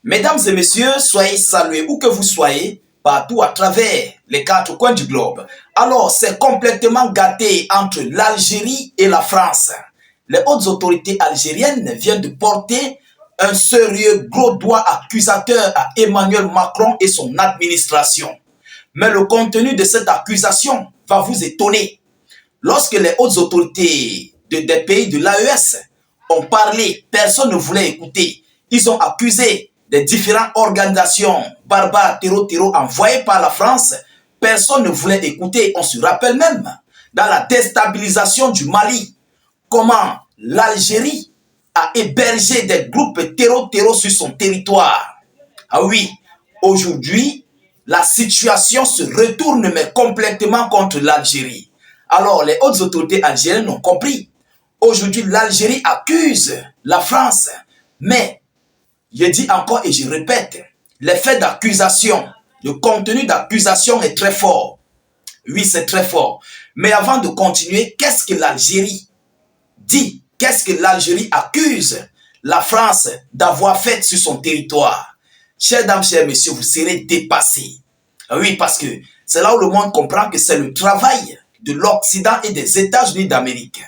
Mesdames et messieurs, soyez salués où que vous soyez, partout à travers les quatre coins du globe. Alors, c'est complètement gâté entre l'Algérie et la France. Les hautes autorités algériennes viennent de porter un sérieux gros doigt accusateur à Emmanuel Macron et son administration. Mais le contenu de cette accusation va vous étonner. Lorsque les hautes autorités des pays de l'AES ont parlé, personne ne voulait écouter. Ils ont accusé des différentes organisations barbares, terreau envoyées par la France. Personne ne voulait écouter. On se rappelle même, dans la déstabilisation du Mali, comment l'Algérie a hébergé des groupes terreau sur son territoire. Ah oui, aujourd'hui, la situation se retourne mais complètement contre l'Algérie. Alors, les hautes autorités algériennes ont compris. Aujourd'hui, l'Algérie accuse la France. Mais, je dis encore et je répète, l'effet d'accusation, le contenu d'accusation est très fort. Oui, c'est très fort. Mais avant de continuer, qu'est-ce que l'Algérie dit? Qu'est-ce que l'Algérie accuse la France d'avoir fait sur son territoire? Chers dames, chers messieurs, vous serez dépassés. Oui, parce que c'est là où le monde comprend que c'est le travail de l'Occident et des États-Unis d'Amérique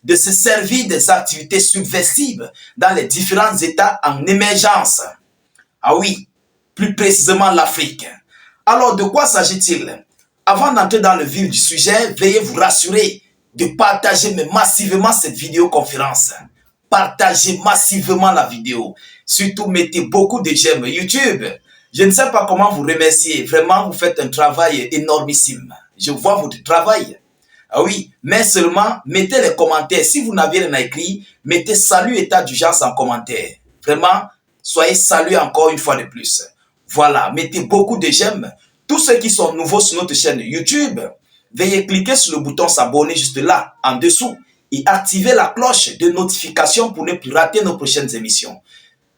de se servir des activités subversives dans les différents États en émergence. Ah oui, plus précisément l'Afrique. Alors, de quoi s'agit-il? Avant d'entrer dans le vif du sujet, veuillez vous rassurer de partager massivement cette vidéoconférence. Partagez massivement la vidéo. Surtout, mettez beaucoup de j'aime. YouTube, je ne sais pas comment vous remercier. Vraiment, vous faites un travail énormissime. Je vois votre travail. Ah oui, mais seulement, mettez les commentaires. Si vous n'avez rien à écrire, mettez salut état d'urgence en commentaire. Vraiment, soyez salués encore une fois de plus. Voilà, mettez beaucoup de j'aime. Tous ceux qui sont nouveaux sur notre chaîne YouTube, veuillez cliquer sur le bouton s'abonner juste là, en dessous, et activer la cloche de notification pour ne plus rater nos prochaines émissions.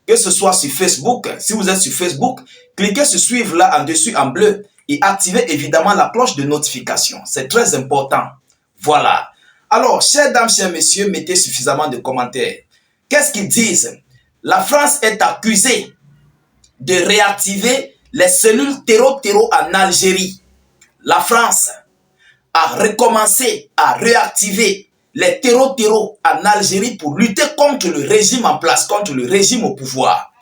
Que ce soit sur Facebook, si vous êtes sur Facebook, cliquez sur suivre là en dessus en bleu et activez évidemment la cloche de notification. C'est très important. Voilà. Alors, chers dames, chers messieurs, mettez suffisamment de commentaires. Qu'est-ce qu'ils disent? La France est accusée de réactiver les cellules terreau en Algérie. La France a recommencé à réactiver les terreau en Algérie pour lutter contre le régime en place, contre le régime au pouvoir.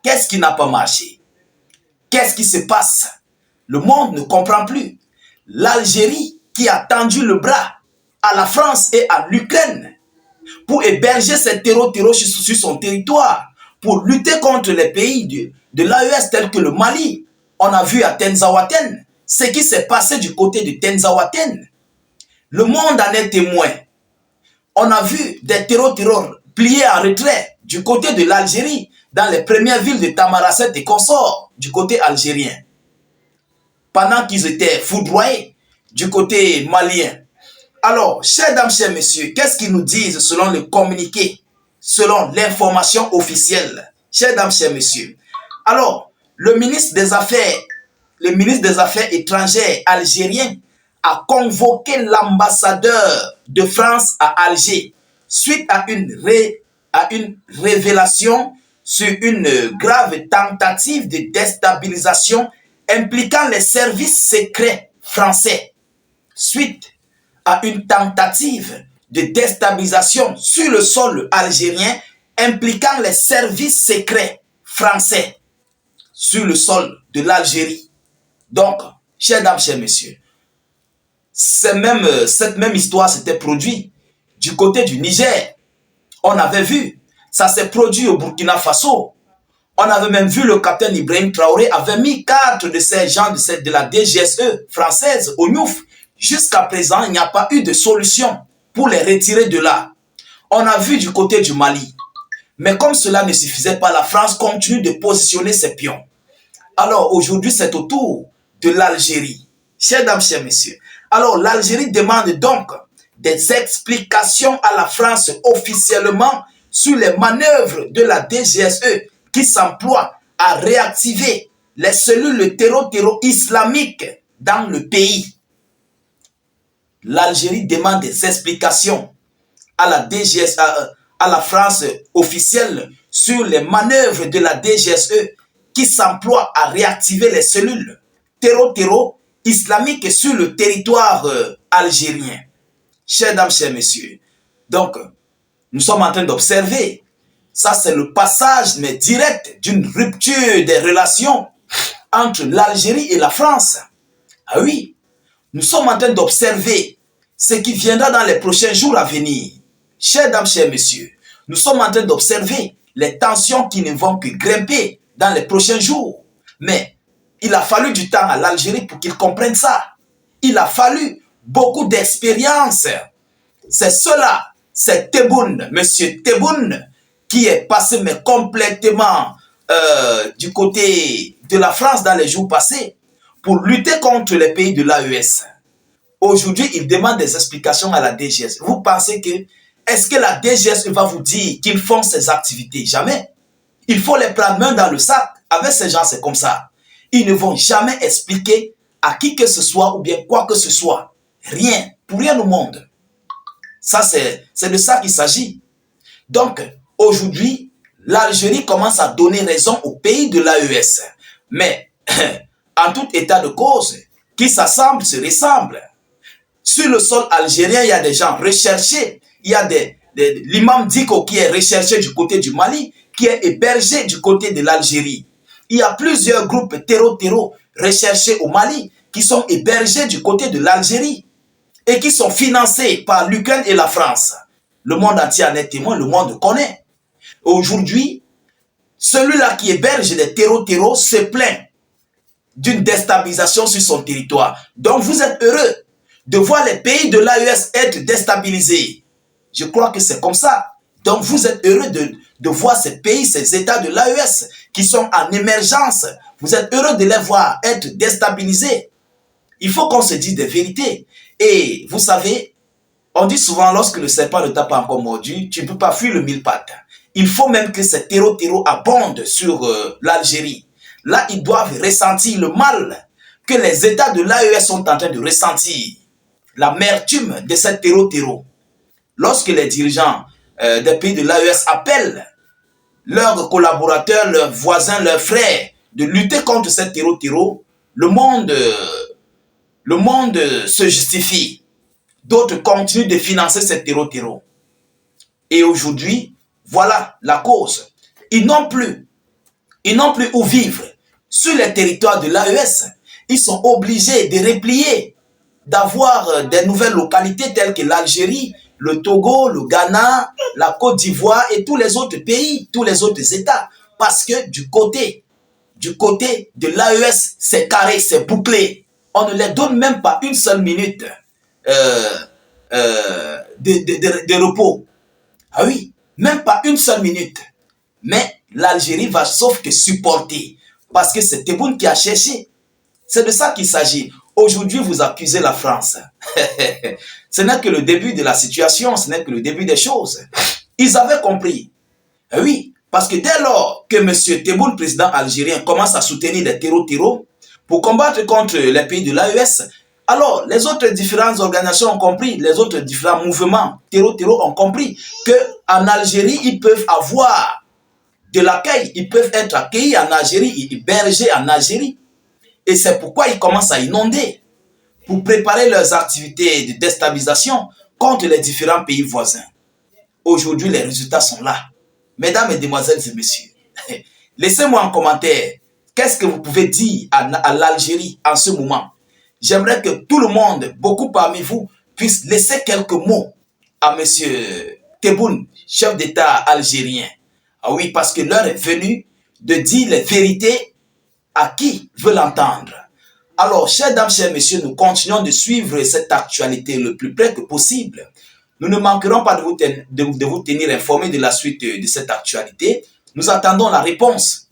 Qu'est-ce qui n'a pas marché? Qu'est-ce qui se passe? Le monde ne comprend plus. L'Algérie qui a tendu le bras à la France et à l'Ukraine pour héberger ces terreau sur son territoire, pour lutter contre les pays de l'AES tels que le Mali. On a vu à Tenzawaten ce qui s'est passé du côté de Tenzawaten. Le monde en est témoin. On a vu des terreau pliés en retrait du côté de l'Algérie, dans les premières villes de Tamaracet et consorts, du côté algérien. Pendant qu'ils étaient foudroyés du côté malien. Alors, chers dames, chers messieurs, qu'est-ce qu'ils nous disent selon le communiqué, selon l'information officielle? Chers dames, chers messieurs. Alors, le ministre des Affaires étrangères algérien a convoqué l'ambassadeur de France à Alger suite à une révélation sur une grave tentative de déstabilisation impliquant les services secrets français. Suite à une tentative de déstabilisation sur le sol algérien impliquant les services secrets français sur le sol de l'Algérie. Donc, chers dames, chers messieurs, cette même histoire s'était produite du côté du Niger. On avait vu, ça s'est produit au Burkina Faso. On avait même vu le capitaine Ibrahim Traoré avait mis 4 de ces gens de la DGSE française au Niouf. Jusqu'à présent, il n'y a pas eu de solution pour les retirer de là. On a vu du côté du Mali. Mais comme cela ne suffisait pas, la France continue de positionner ses pions. Alors aujourd'hui, c'est au tour de l'Algérie. Chers dames, chers messieurs. Alors l'Algérie demande donc des explications à la France officiellement sur les manœuvres de la DGSE qui s'emploie à réactiver les cellules terreau islamiques dans le pays. L'Algérie demande des explications à la DGSE, à la France officielle sur les manœuvres de la DGSE qui s'emploie à réactiver les cellules terro-islamiques sur le territoire algérien. Chers dames, chers messieurs, donc nous sommes en train d'observer, ça c'est le passage mais direct d'une rupture des relations entre l'Algérie et la France. Ah oui, nous sommes en train d'observer ce qui viendra dans les prochains jours à venir. Chers dames, chers messieurs, nous sommes en train d'observer les tensions qui ne vont que grimper dans les prochains jours. Mais il a fallu du temps à l'Algérie pour qu'ils comprennent ça. Il a fallu beaucoup d'expérience. C'est cela, c'est Tebboune, monsieur Tebboune, qui est passé mais complètement du côté de la France dans les jours passés pour lutter contre les pays de l'AES. Aujourd'hui, il demande des explications à la DGS. Vous pensez que, est-ce que la DGS va vous dire qu'ils font ces activités? Jamais. Il faut les prendre main dans le sac. Avec ces gens, c'est comme ça. Ils ne vont jamais expliquer à qui que ce soit ou bien quoi que ce soit. Rien. Pour rien au monde. Ça, c'est de ça qu'il s'agit. Donc, aujourd'hui, l'Algérie commence à donner raison aux pays de l'AES. Mais, en tout état de cause, qui s'assemblent se ressemblent. Sur le sol algérien, il y a des gens recherchés. Il y a l'imam Diko qui est recherché du côté du Mali, qui est hébergé du côté de l'Algérie. Il y a plusieurs groupes terro recherchés au Mali qui sont hébergés du côté de l'Algérie et qui sont financés par l'Ukraine et la France. Le monde entier en est témoin, le monde connaît. Aujourd'hui, celui-là qui héberge des terro se plaint d'une déstabilisation sur son territoire. Donc vous êtes heureux de voir les pays de l'AES être déstabilisés. Je crois que c'est comme ça. Donc vous êtes heureux de voir ces pays, ces États de l'AES qui sont en émergence. Vous êtes heureux de les voir être déstabilisés. Il faut qu'on se dise des vérités. Et vous savez, on dit souvent lorsque le serpent ne t'a pas encore mordu, tu ne peux pas fuir le mille pattes. Il faut même que ces terro abondent sur l'Algérie. Là, ils doivent ressentir le mal que les États de l'AES sont en train de ressentir. L'amertume de cette terro. Lorsque les dirigeants des pays de l'AES appellent leurs collaborateurs, leurs voisins, leurs frères de lutter contre cette terro, le monde se justifie. D'autres continuent de financer cette terro. Et aujourd'hui, voilà la cause. Ils n'ont plus où vivre. Sur les territoires de l'AES, ils sont obligés de replier, d'avoir des nouvelles localités telles que l'Algérie, le Togo, le Ghana, la Côte d'Ivoire et tous les autres pays, tous les autres États. Parce que du côté de l'AES, c'est carré, c'est bouclé. On ne les donne même pas une seule minute de repos. Ah oui, même pas une seule minute. Mais l'Algérie va sauf que supporter. Parce que c'est Tebboune qui a cherché. C'est de ça qu'il s'agit. Aujourd'hui, vous accusez la France. Ce n'est que le début de la situation, ce n'est que le début des choses. Ils avaient compris. Oui, parce que dès lors que M. Tebboune, président algérien, commence à soutenir les terro pour combattre contre les pays de l'AES, alors les autres différentes organisations ont compris, les autres différents mouvements terro ont compris qu'en Algérie, ils peuvent avoir de l'accueil, ils peuvent être accueillis en Algérie, hébergés en Algérie. Et c'est pourquoi ils commencent à inonder pour préparer leurs activités de déstabilisation contre les différents pays voisins. Aujourd'hui, les résultats sont là. Mesdames, mesdemoiselles et messieurs, laissez-moi en commentaire, qu'est-ce que vous pouvez dire à l'Algérie en ce moment? J'aimerais que tout le monde, beaucoup parmi vous, puissent laisser quelques mots à M. Tebboune, chef d'État algérien. Ah oui, parce que l'heure est venue de dire les vérités à qui veut l'entendre. Alors, chers dames, chers messieurs, nous continuons de suivre cette actualité le plus près que possible. Nous ne manquerons pas de vous tenir informés de la suite de cette actualité. Nous attendons la réponse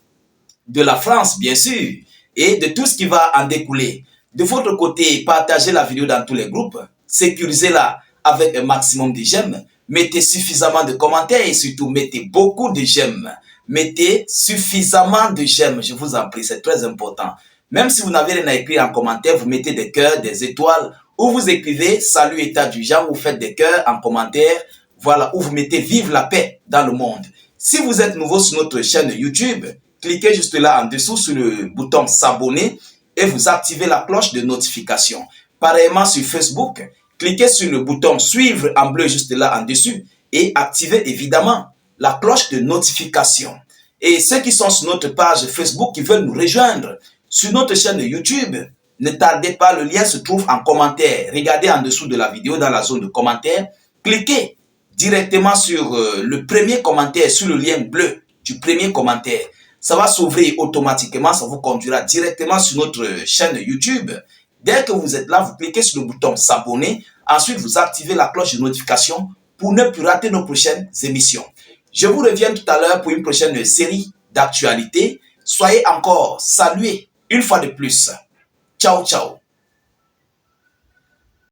de la France, bien sûr, et de tout ce qui va en découler. De votre côté, partagez la vidéo dans tous les groupes, sécurisez-la avec un maximum de j'aime, mettez suffisamment de commentaires et surtout mettez beaucoup de j'aime. Mettez suffisamment de j'aime, je vous en prie, c'est très important. Même si vous n'avez rien à écrire en commentaire, vous mettez des cœurs, des étoiles, ou vous écrivez salut état du genre, vous faites des cœurs en commentaire, voilà, ou vous mettez vive la paix dans le monde. Si vous êtes nouveau sur notre chaîne YouTube, cliquez juste là en dessous sur le bouton s'abonner et vous activez la cloche de notification. Pareillement sur Facebook, cliquez sur le bouton suivre en bleu juste là en dessus et activez évidemment la cloche de notification. Et ceux qui sont sur notre page Facebook qui veulent nous rejoindre sur notre chaîne YouTube, ne tardez pas, le lien se trouve en commentaire. Regardez en dessous de la vidéo dans la zone de commentaires. Cliquez directement sur le premier commentaire, sur le lien bleu du premier commentaire. Ça va s'ouvrir automatiquement, ça vous conduira directement sur notre chaîne YouTube. Dès que vous êtes là, vous cliquez sur le bouton s'abonner. Ensuite, vous activez la cloche de notification pour ne plus rater nos prochaines émissions. Je vous reviens tout à l'heure pour une prochaine série d'actualités. Soyez encore salués une fois de plus. Ciao, ciao.